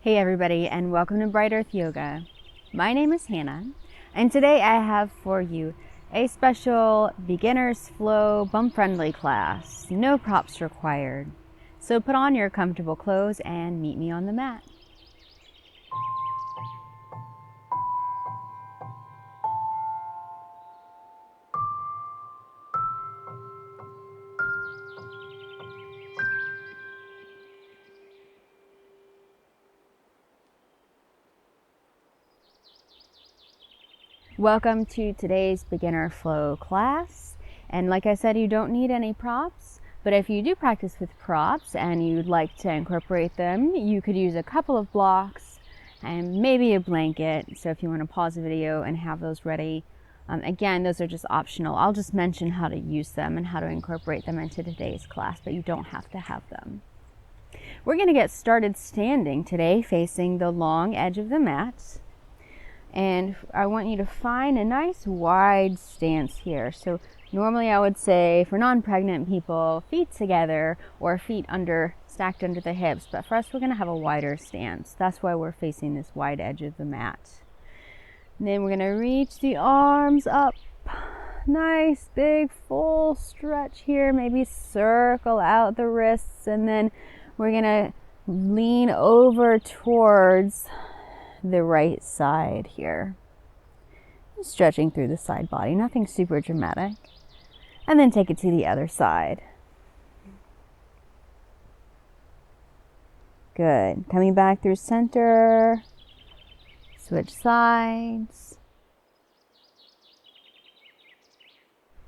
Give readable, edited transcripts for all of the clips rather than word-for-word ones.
Hey everybody, and welcome to Bright Earth Yoga. My name is Hannah, and today I have for you a special beginner's flow bump friendly class. No props required. So put on your comfortable clothes and meet me on the mat. Welcome to today's beginner flow class. And like I said, you don't need any props, but if you do practice with props and you'd like to incorporate them, you could use a couple of blocks and maybe a blanket. So if you want to pause the video and have those ready, again, those are just optional. I'll just mention how to use them and how to incorporate them into today's class, but you don't have to have them. We're going to get started standing today, facing the long edge of the mat. And I want you to find a nice wide stance here. So normally I would say for non-pregnant people, feet together or feet stacked under the hips. But for us, we're going to have a wider stance. That's why we're facing this wide edge of the mat. And then we're going to reach the arms up. Nice, big, full stretch here. Maybe circle out the wrists. And then we're going to lean over towards the right side here. Stretching through the side body, nothing super dramatic. And then take it to the other side. Good. Coming back through center. Switch sides.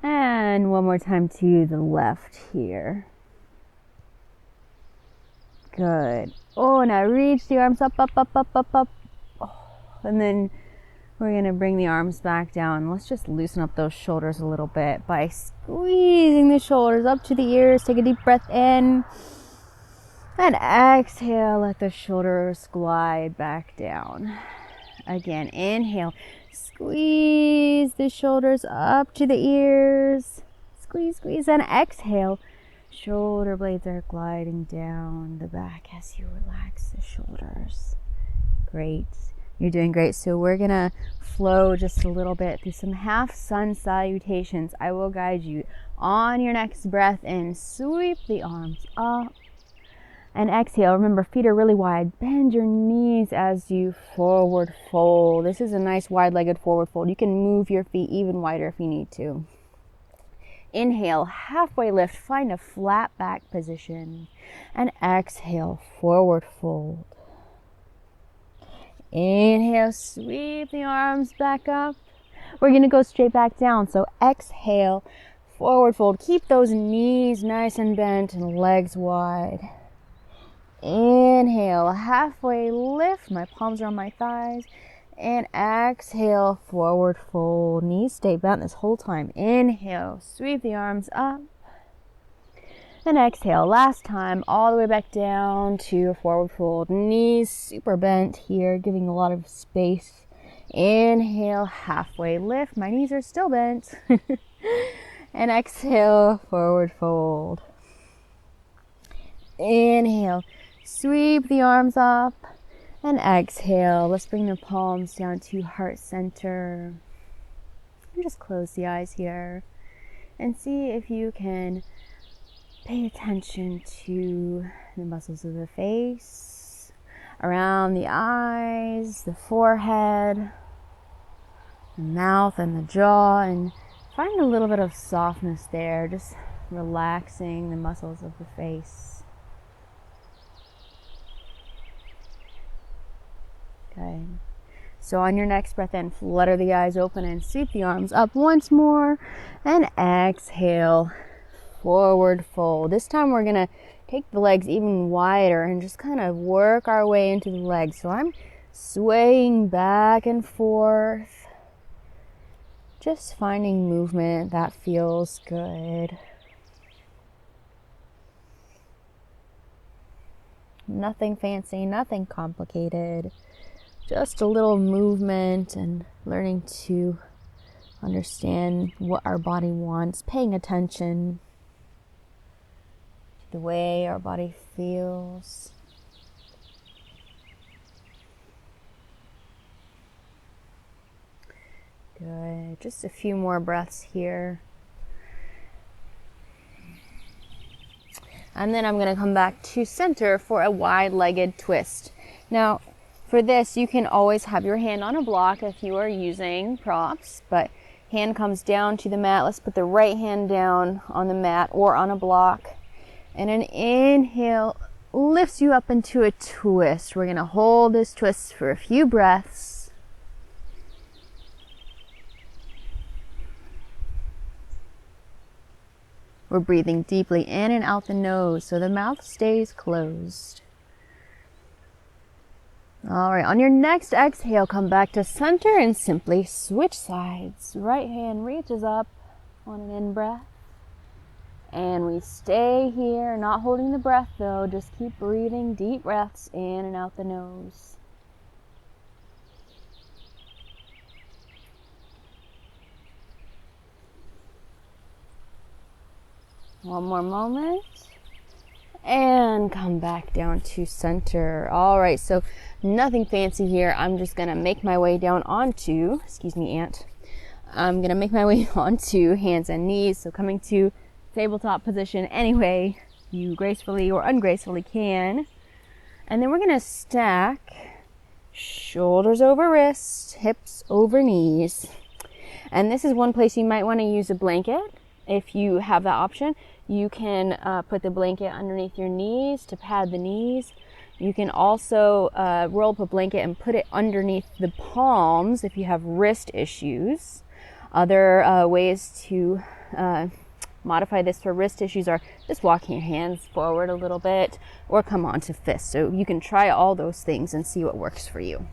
And one more time to the left here. Good. Oh, now reach the arms up, up, up, up, up, up. And then we're going to bring the arms back down. Let's just loosen up those shoulders a little bit by squeezing the shoulders up to the ears. Take a deep breath in. And exhale, let the shoulders glide back down. Again, inhale. Squeeze the shoulders up to the ears. Squeeze, squeeze, and exhale. Shoulder blades are gliding down the back as you relax the shoulders. Great. You're doing great. So we're going to flow just a little bit through some half sun salutations. I will guide you on your next breath in. Sweep the arms up and exhale. Remember, feet are really wide. Bend your knees as you forward fold. This is a nice wide-legged forward fold. You can move your feet even wider if you need to. Inhale, halfway lift. Find a flat back position. And exhale, forward fold. Inhale, sweep the arms back up. We're going to go straight back down. So exhale, forward fold. Keep those knees nice and bent and legs wide. Inhale, halfway lift. My palms are on my thighs. And exhale, forward fold. Knees stay bent this whole time. Inhale, sweep the arms up. And exhale, last time, all the way back down to a forward fold. Knees super bent here, giving a lot of space. Inhale, halfway lift. My knees are still bent. And exhale, forward fold. Inhale, sweep the arms up. And exhale, let's bring the palms down to heart center. And just close the eyes here. And see if you can pay attention to the muscles of the face, around the eyes, the forehead, the mouth and the jaw, and find a little bit of softness there, just relaxing the muscles of the face. Okay. So on your next breath in, flutter the eyes open and sweep the arms up once more, and exhale. Forward fold. This time we're going to take the legs even wider and just kind of work our way into the legs. So I'm swaying back and forth. Just finding movement that feels good. Nothing fancy, nothing complicated. Just a little movement and learning to understand what our body wants, paying attention the way our body feels. Good. Just a few more breaths here. And then I'm going to come back to center for a wide-legged twist. Now, for this, you can always have your hand on a block if you are using props, but hand comes down to the mat. Let's put the right hand down on the mat or on a block. And an inhale lifts you up into a twist. We're going to hold this twist for a few breaths. We're breathing deeply in and out the nose so the mouth stays closed. All right, on your next exhale, come back to center and simply switch sides. Right hand reaches up on an in-breath. And we stay here, not holding the breath though, just keep breathing deep breaths in and out the nose. One more moment. And come back down to center. All right, so nothing fancy here. I'm just gonna make my way down onto, excuse me, Ant. I'm gonna make my way onto hands and knees. So coming to tabletop position any way you gracefully or ungracefully can. And then we're gonna stack shoulders over wrists, hips over knees. And this is one place you might wanna use a blanket if you have that option. You can put the blanket underneath your knees to pad the knees. You can also roll up a blanket and put it underneath the palms if you have wrist issues. Other ways to modify this for wrist issues are just walking your hands forward a little bit or come onto fists. So you can try all those things and see what works for you.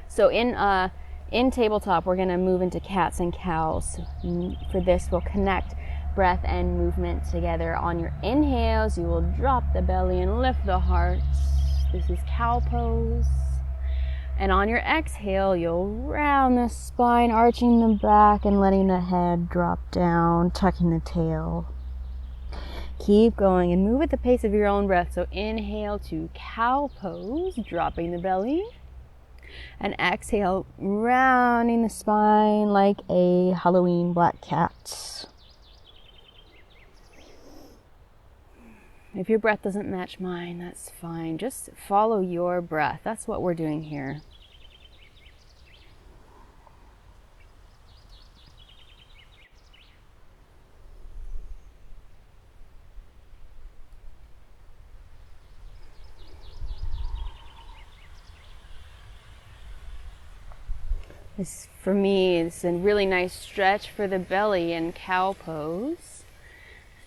So in tabletop, we're going to move into cats and cows. For this, we'll connect breath and movement together. On your inhales, you will drop the belly and lift the heart. This is cow pose. And on your exhale, you'll round the spine, arching the back and letting the head drop down, tucking the tail. Keep going and move at the pace of your own breath. So inhale to cow pose, dropping the belly. And exhale, rounding the spine like a Halloween black cat. If your breath doesn't match mine, that's fine. Just follow your breath. That's what we're doing here. This, for me, is a really nice stretch for the belly in cow pose.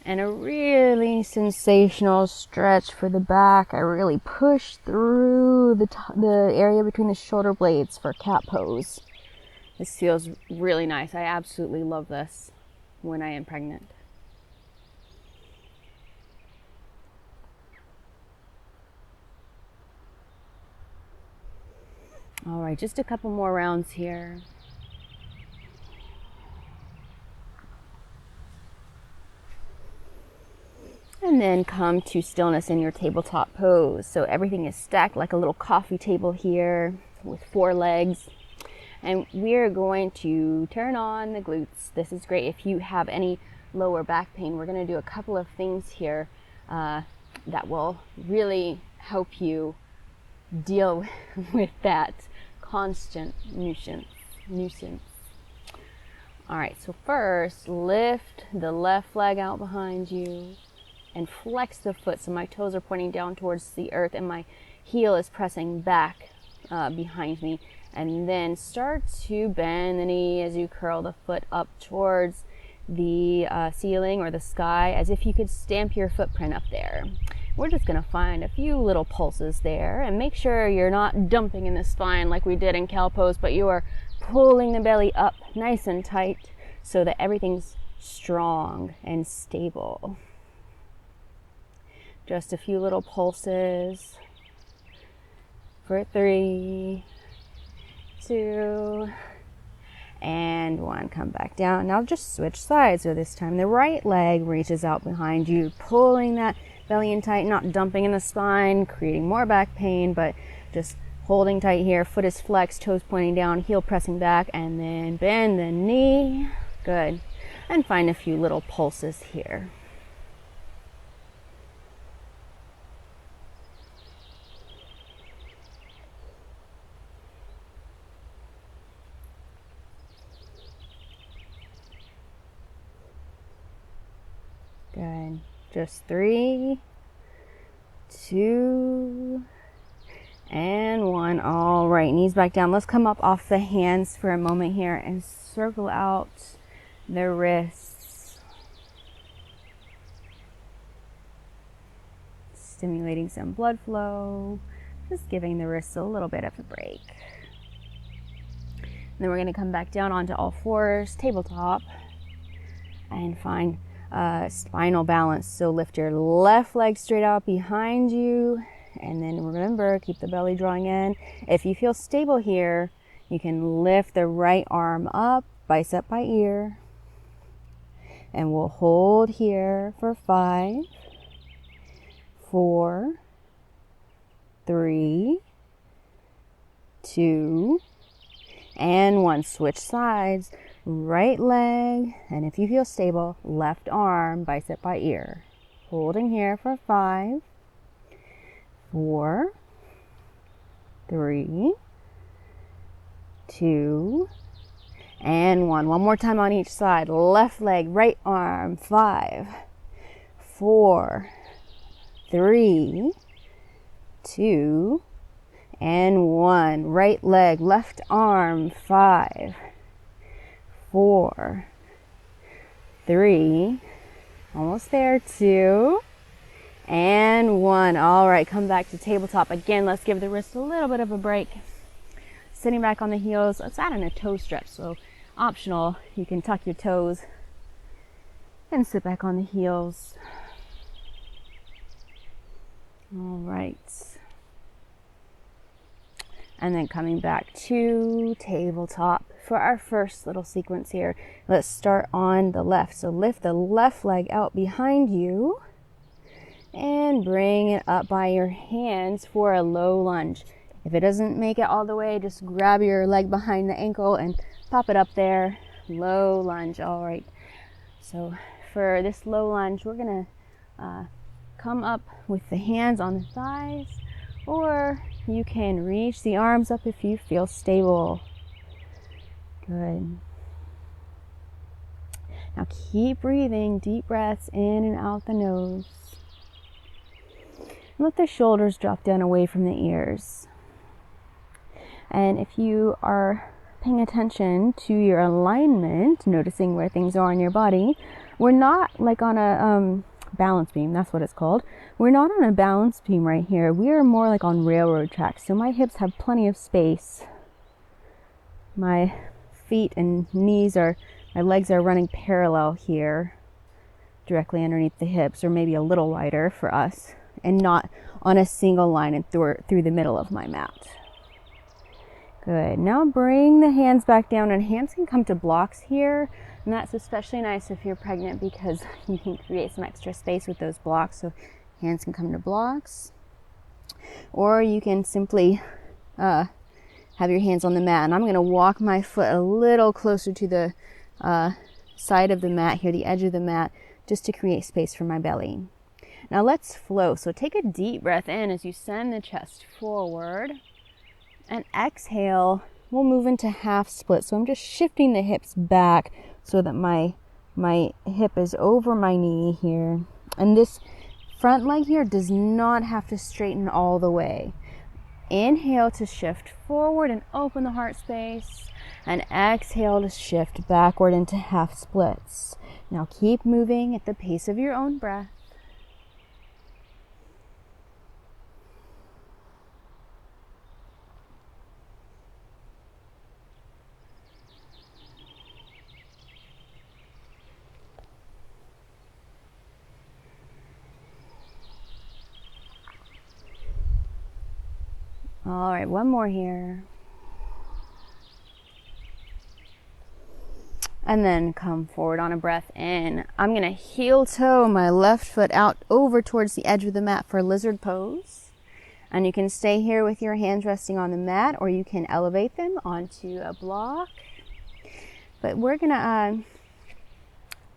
And a really sensational stretch for the back. I really push through the area between the shoulder blades for cat pose. This feels really nice. I absolutely love this when I am pregnant. All right, just a couple more rounds here. And then come to stillness in your tabletop pose. So everything is stacked like a little coffee table here with 4 legs. And we're going to turn on the glutes. This is great if you have any lower back pain. We're going to do a couple of things here that will really help you deal with that constant nuisance. All right, so first, lift the left leg out behind you and flex the foot. So my toes are pointing down towards the earth and my heel is pressing back behind me. And then start to bend the knee as you curl the foot up towards the ceiling or the sky, as if you could stamp your footprint up there. We're just going to find a few little pulses there and make sure you're not dumping in the spine like we did in cow pose, but you are pulling the belly up nice and tight so that everything's strong and stable. Just a few little pulses for 3, 2, and 1. Come back down. Now just switch sides. So this time the right leg reaches out behind you, pulling that belly in tight, not dumping in the spine, creating more back pain, but just Holding tight here, foot is flexed, toes pointing down, heel pressing back, and then bend the knee. Good. And find a few little pulses here. Good. Just 3, 2, and 1. All right, knees back down. Let's come up off the hands for a moment here and circle out the wrists. Stimulating some blood flow. Just giving the wrists a little bit of a break. And then we're going to come back down onto all fours, tabletop, and find spinal balance. So lift your left leg straight out behind you, and then remember, keep the belly drawing in. If you feel stable here, you can lift the right arm up, bicep by ear, and we'll hold here for 5, 4, 3, 2, and 1. Switch sides. Right leg, and if you feel stable, left arm, bicep by ear. Holding here for 5, 4, 3, 2, and 1. One more time on each side. Left leg, right arm, 5, 4, 3, 2, and 1. Right leg, left arm, 5, 4, 3, almost there, 2, and 1. All right, come back to tabletop. Again, let's give the wrist a little bit of a break. Sitting back on the heels, let's add in a toe stretch. So optional, you can tuck your toes and sit back on the heels. All right. And then coming back to tabletop for our first little sequence here. Let's start on the left. So lift the left leg out behind you and bring it up by your hands for a low lunge. If it doesn't make it all the way, just grab your leg behind the ankle and pop it up there. Low lunge. All right. So for this low lunge, we're going to come up with the hands on the thighs, or you can reach the arms up if you feel stable. Good. Now keep breathing, deep breaths in and out the nose. Let the shoulders drop down away from the ears. And if you are paying attention to your alignment, noticing where things are in your body, we're not like on a balance beam, that's what it's called. We're not on a balance beam right here. We are more like on railroad tracks. So my hips have plenty of space. My feet and knees my legs are running parallel here, directly underneath the hips, or maybe a little wider for us, and not on a single line and through the middle of my mat. Good. Now bring the hands back down, and hands can come to blocks here. And that's especially nice if you're pregnant, because you can create some extra space with those blocks. So hands can come to blocks. Or you can simply have your hands on the mat. And I'm going to walk my foot a little closer to the side of the mat here, the edge of the mat, just to create space for my belly. Now let's flow. So take a deep breath in as you send the chest forward. And exhale, we'll move into half split. So I'm just shifting the hips back so that my hip is over my knee here. And this front leg here does not have to straighten all the way. Inhale to shift forward and open the heart space. And exhale to shift backward into half splits. Now keep moving at the pace of your own breath. All right, one more here. And then come forward on a breath in. I'm going to heel toe my left foot out over towards the edge of the mat for lizard pose. And you can stay here with your hands resting on the mat, or you can elevate them onto a block. But we're gonna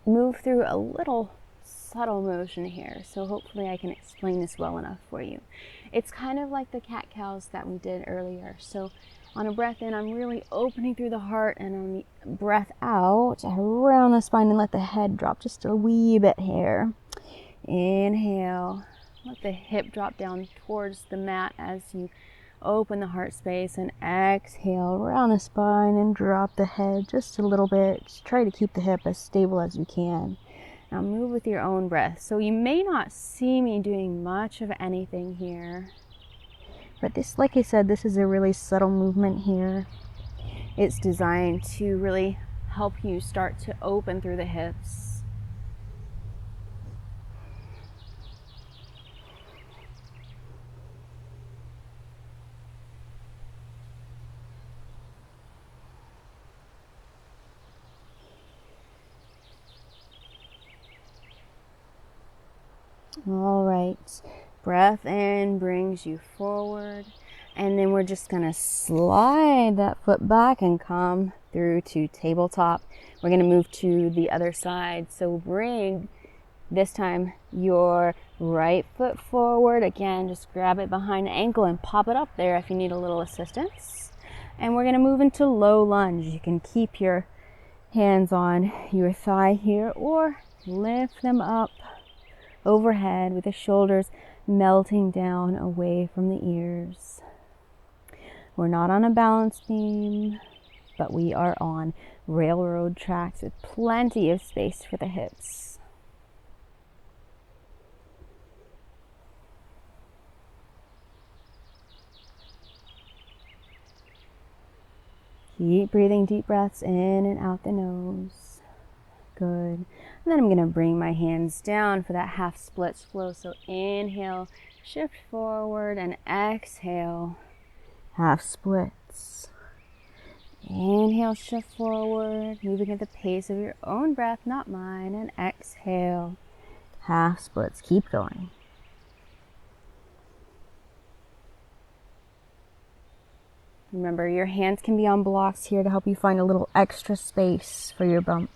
move through a little subtle motion here, so hopefully I can explain this well enough for you. It's kind of like the cat-cows that we did earlier. So on a breath in, I'm really opening through the heart, and on the breath out, around the spine, and let the head drop just a wee bit here. Inhale, let the hip drop down towards the mat as you open the heart space, and exhale around the spine and drop the head just a little bit. Just try to keep the hip as stable as you can. Now move with your own breath. So you may not see me doing much of anything here, but this, like I said, this is a really subtle movement here. It's designed to really help you start to open through the hips. All right, breath in brings you forward, and then we're just gonna slide that foot back and come through to tabletop. We're gonna move to the other side, so bring this time your right foot forward. Again, just grab it behind the ankle and pop it up there if you need a little assistance. And we're gonna move into low lunge. You can keep your hands on your thigh here, or lift them up overhead with the shoulders melting down away from the ears. We're not on a balance beam, but we are on railroad tracks with plenty of space for the hips. Keep breathing deep breaths in and out the nose. Good. And then I'm going to bring my hands down for that half splits flow. So inhale, shift forward, and exhale, half splits. Inhale, shift forward, moving at the pace of your own breath, not mine, and exhale, half splits. Keep going. Remember, your hands can be on blocks here to help you find a little extra space for your bump.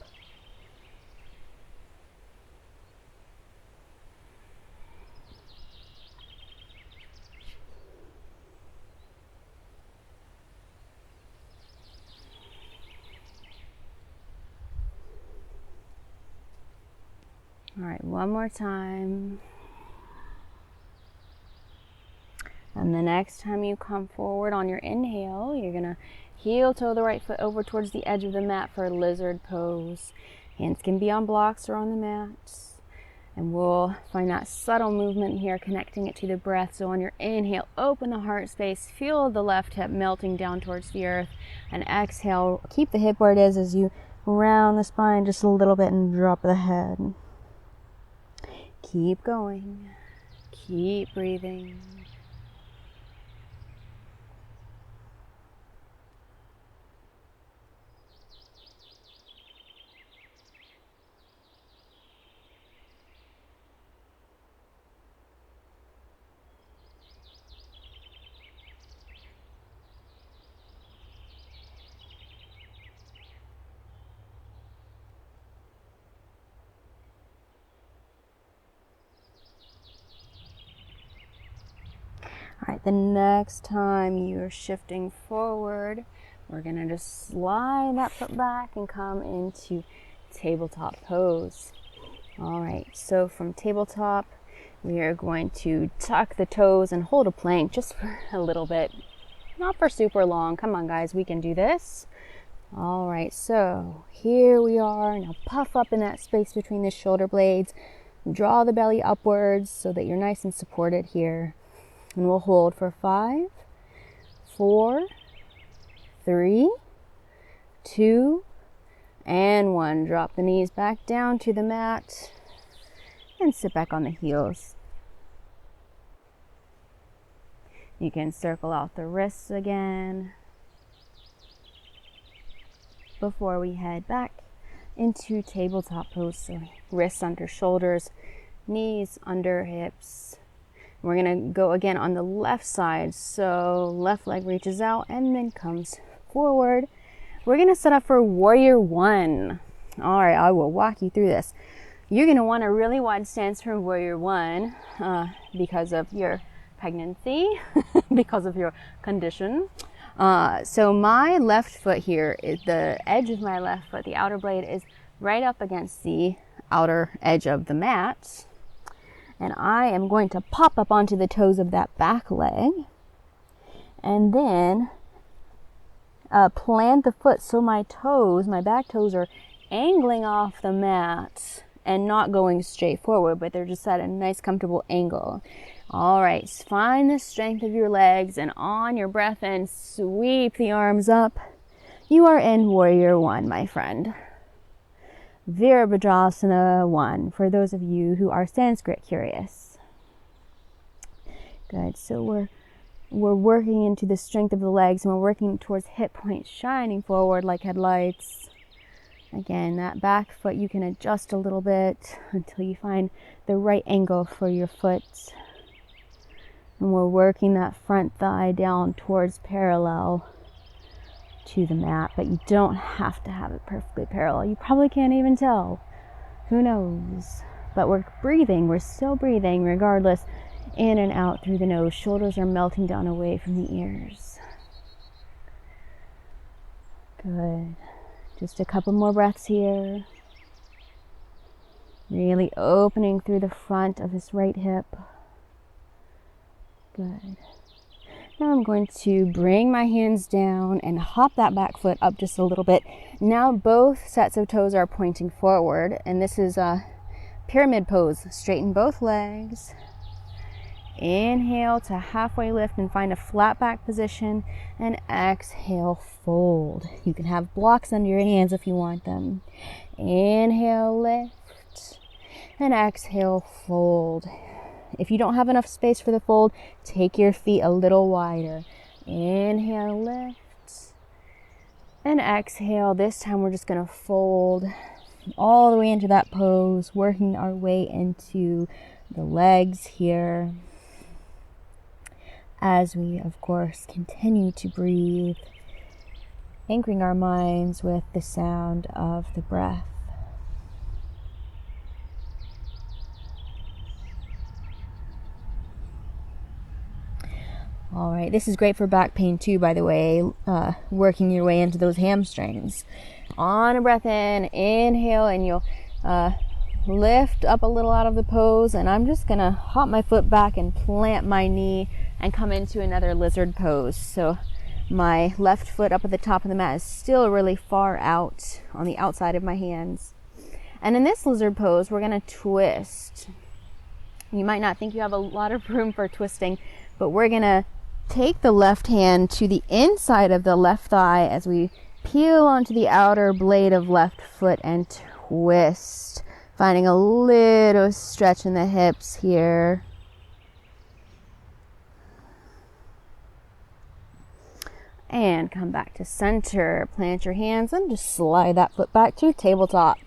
All right, one more time. And the next time you come forward on your inhale, you're gonna heel toe the right foot over towards the edge of the mat for a lizard pose. Hands can be on blocks or on the mat. And we'll find that subtle movement here, connecting it to the breath. So on your inhale, open the heart space, feel the left hip melting down towards the earth. And exhale, keep the hip where it is as you round the spine just a little bit and drop the head. Keep going. Keep breathing. All right, the next time you're shifting forward, we're gonna just slide that foot back and come into tabletop pose. All right, so from tabletop, we are going to tuck the toes and hold a plank just for a little bit, not for super long. Come on, guys, we can do this. All right, so here we are. Now puff up in that space between the shoulder blades. Draw the belly upwards so that you're nice and supported here. And we'll hold for 5, 4, 3, 2, and 1. Drop the knees back down to the mat and sit back on the heels. You can circle out the wrists again before we head back into tabletop pose. So wrists under shoulders, knees under hips. We're gonna go again on the left side. So left leg reaches out and then comes forward. We're gonna set up for warrior one. All right, I will walk you through this. You're gonna want a really wide stance for warrior one because of your pregnancy, because of your condition. So my left foot here, is the edge of my left foot, the outer blade is right up against the outer edge of the mat. And I am going to pop up onto the toes of that back leg. And then plant the foot so my toes, my back toes, are angling off the mat and not going straight forward, but they're just at a nice comfortable angle. All right, find the strength of your legs, and on your breath in, sweep the arms up. You are in warrior one, my friend. Virabhadrasana 1, for those of you who are Sanskrit curious. Good, so we're working into the strength of the legs, and we're working towards hip points shining forward like headlights. Again, that back foot you can adjust a little bit until you find the right angle for your foot. And we're working that front thigh down towards parallel to the mat, but you don't have to have it perfectly parallel. You probably can't even tell. Who knows? But we're breathing. We're still breathing regardless. In and out through the nose. Shoulders are melting down away from the ears. Good. Just a couple more breaths here. Really opening through the front of this right hip. Good. Now I'm going to bring my hands down and hop that back foot up just a little bit. Now both sets of toes are pointing forward, and this is a pyramid pose. Straighten both legs. Inhale to halfway lift and find a flat back position, and exhale, fold. You can have blocks under your hands if you want them. Inhale, lift, and exhale, fold. If you don't have enough space for the fold, take your feet a little wider. Inhale, lift, and exhale. This time we're just going to fold all the way into that pose, working our way into the legs here. As we, of course, continue to breathe, anchoring our minds with the sound of the breath. All right, this is great for back pain too, by the way, working your way into those hamstrings. On a breath in, inhale, and you'll lift up a little out of the pose, and I'm just gonna hop my foot back and plant my knee and come into another lizard pose. So my left foot up at the top of the mat is still really far out on the outside of my hands. And in this lizard pose, we're gonna twist. You might not think you have a lot of room for twisting, but we're gonna take the left hand to the inside of the left thigh as we peel onto the outer blade of left foot and twist, finding a little stretch in the hips here. And come back to center. Plant your hands and just slide that foot back to tabletop.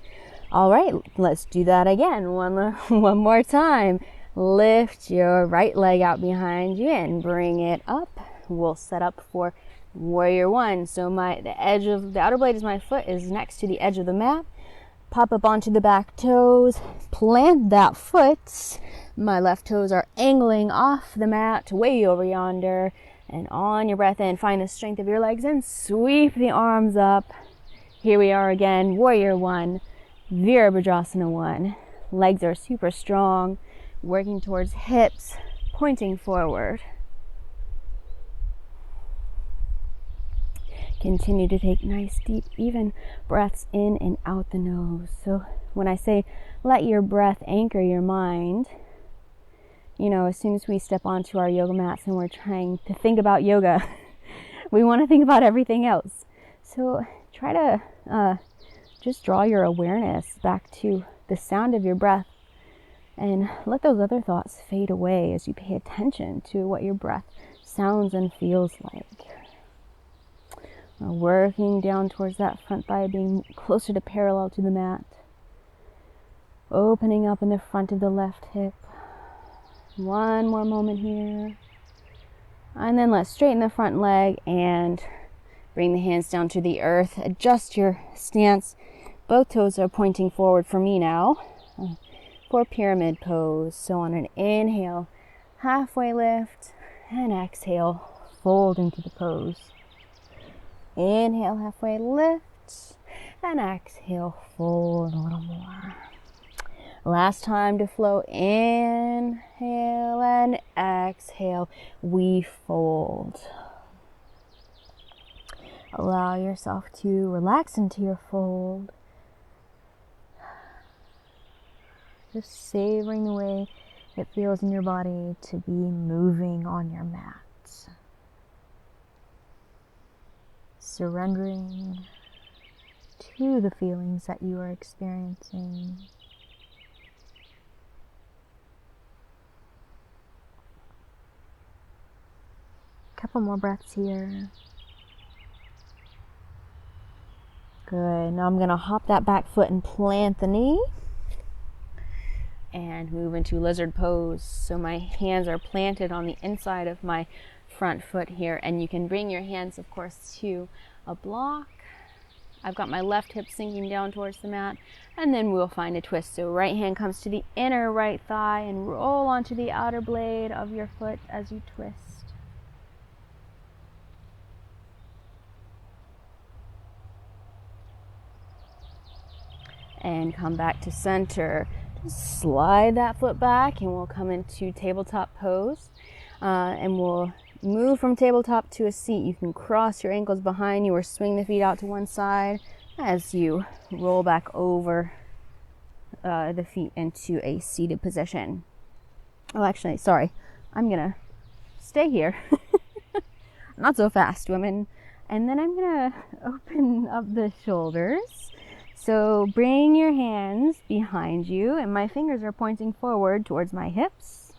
All right, let's do that again. One more time. Lift your right leg out behind you and bring it up. We'll set up for warrior one. So the edge of the outer blade of my foot is next to the edge of the mat. Pop up onto the back toes. Plant that foot. My left toes are angling off the mat way over yonder. And on your breath in, find the strength of your legs and sweep the arms up. Here we are again, warrior one, Virabhadrasana 1. Legs are super strong. Working towards hips, pointing forward. Continue to take nice, deep, even breaths in and out the nose. So when I say let your breath anchor your mind, as soon as we step onto our yoga mats and we're trying to think about yoga, we want to think about everything else. So try to just draw your awareness back to the sound of your breath. And let those other thoughts fade away as you pay attention to what your breath sounds and feels like. We're working down towards that front thigh, being closer to parallel to the mat. Opening up in the front of the left hip. One more moment here. And then let's straighten the front leg and bring the hands down to the earth. Adjust your stance. Both toes are pointing forward for me now for pyramid pose. So on an inhale, halfway lift, and exhale, fold into the pose. Inhale, halfway lift, and exhale, fold a little more. Last time to flow. Inhale and exhale, we fold. Allow yourself to relax into your fold. Just savoring the way it feels in your body to be moving on your mat. Surrendering to the feelings that you are experiencing. Couple more breaths here. Good. Now I'm going to hop that back foot and plant the knee and move into lizard pose. So my hands are planted on the inside of my front foot here, and you can bring your hands, of course, to a block. I've got my left hip sinking down towards the mat, and then we'll find a twist. So right hand comes to the inner right thigh and roll onto the outer blade of your foot as you twist. And come back to center. Just slide that foot back and we'll come into tabletop pose. And we'll move from tabletop to a seat. You can cross your ankles behind you or swing the feet out to one side as you roll back over the feet into a seated position. Oh, actually, sorry. I'm gonna stay here. Not so fast, women. And then I'm gonna open up the shoulders. So bring your hands behind you, and my fingers are pointing forward towards my hips,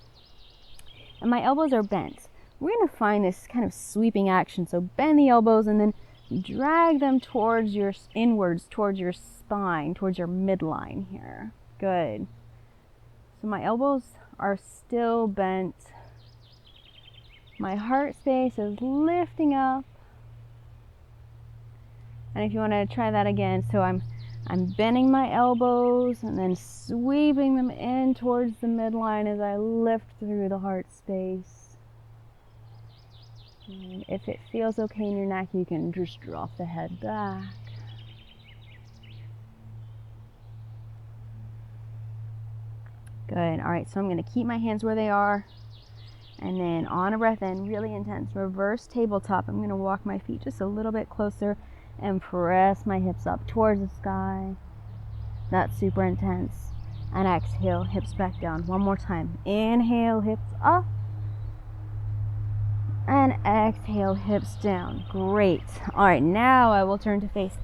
and my elbows are bent. We're going to find this kind of sweeping action. So bend the elbows and then drag them towards your inwards, towards your spine, towards your midline here. Good. So my elbows are still bent. My heart space is lifting up. And if you want to try that again, so I'm bending my elbows and then sweeping them in towards the midline as I lift through the heart space. And if it feels okay in your neck, you can just drop the head back. Good. All right, so I'm going to keep my hands where they are. And then on a breath in, really intense, reverse tabletop. I'm going to walk my feet just a little bit closer and press my hips up towards the sky. That's super intense. And exhale, hips back down. One more time. Inhale, hips up. And exhale, hips down. Great. All right, now I will turn to face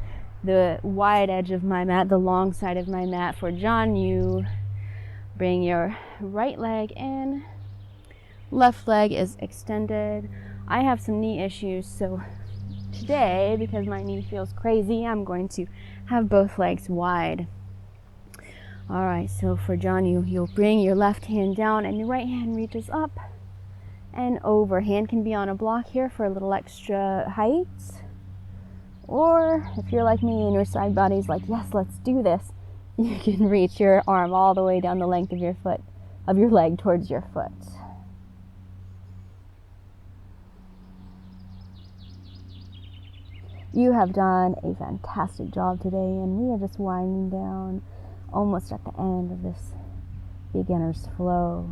the wide edge of my mat, the long side of my mat. For John, you bring your right leg in. Left leg is extended. I have some knee issues, so today, because my knee feels crazy, I'm going to have both legs wide. All right, so for John, you'll bring your left hand down and your right hand reaches up and over. Hand can be on a block here for a little extra height. Or if you're like me and your side body's like, yes, let's do this, you can reach your arm all the way down the length of your foot, of your leg towards your foot. You have done a fantastic job today, and we are just winding down almost at the end of this beginner's flow.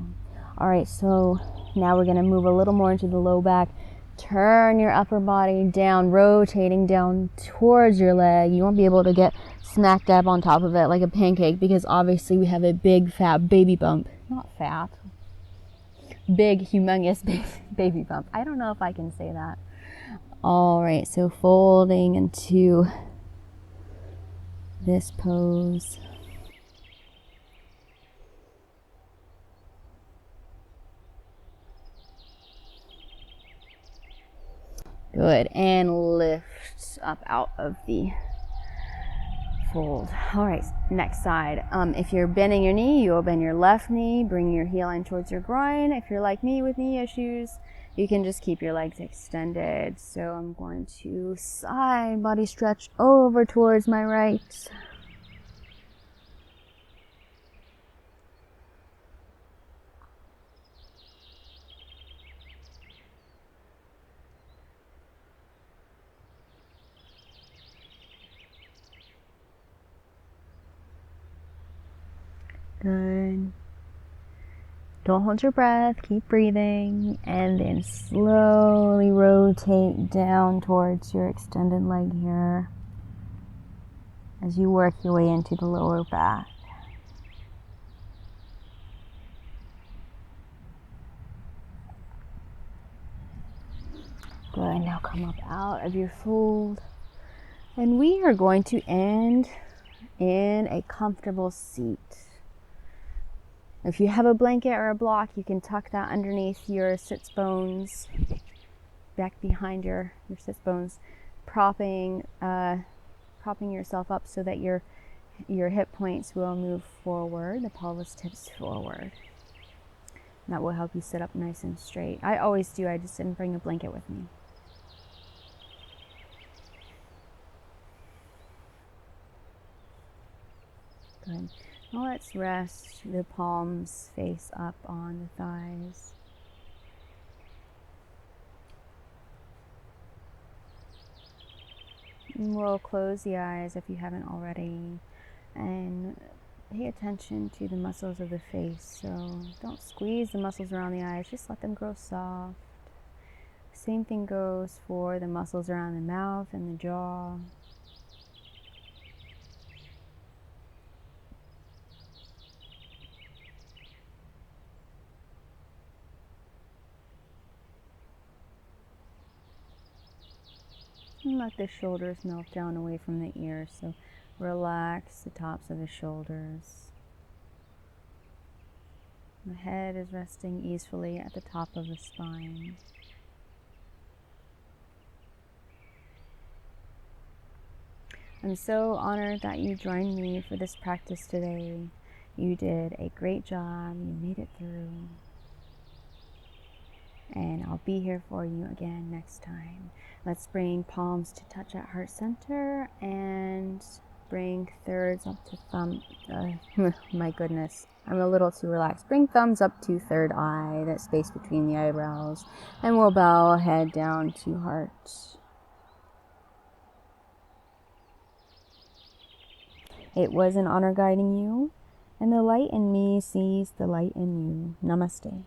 All right, so now we're going to move a little more into the low back. Turn your upper body down, rotating down towards your leg. You won't be able to get smack dab on top of it like a pancake because obviously we have a big fat baby bump. Not fat. Big, humongous baby bump. I don't know if I can say that. All right, so folding into this pose. Good, and lift up out of the fold. All right, next side. If you're bending your knee, you will bend your left knee, bring your heel line towards your groin. If you're like me with knee issues, you can just keep your legs extended. So I'm going to side body stretch over towards my right. Good. Don't hold your breath, keep breathing, and then slowly rotate down towards your extended leg here as you work your way into the lower back. Good, now come up out of your fold, and we are going to end in a comfortable seat. If you have a blanket or a block, you can tuck that underneath your sits bones, back behind your sits bones, propping yourself up so that your hip points will move forward, the pelvis tips forward. And that will help you sit up nice and straight. I always do, I just didn't bring a blanket with me. Good. Now let's rest the palms face up on the thighs. And we'll close the eyes if you haven't already, and pay attention to the muscles of the face. So don't squeeze the muscles around the eyes, just let them grow soft. Same thing goes for the muscles around the mouth and the jaw. And let the shoulders melt down away from the ears. So relax the tops of the shoulders. The head is resting easily at the top of the spine. I'm so honored that you joined me for this practice today. You did a great job. You made it through. And I'll be here for you again next time. Let's bring palms to touch at heart center and bring thirds up to thumb. My goodness, I'm a little too relaxed. Bring thumbs up to third eye, that space between the eyebrows, and we'll bow head down to heart. It was an honor guiding you, and the light in me sees the light in you. Namaste.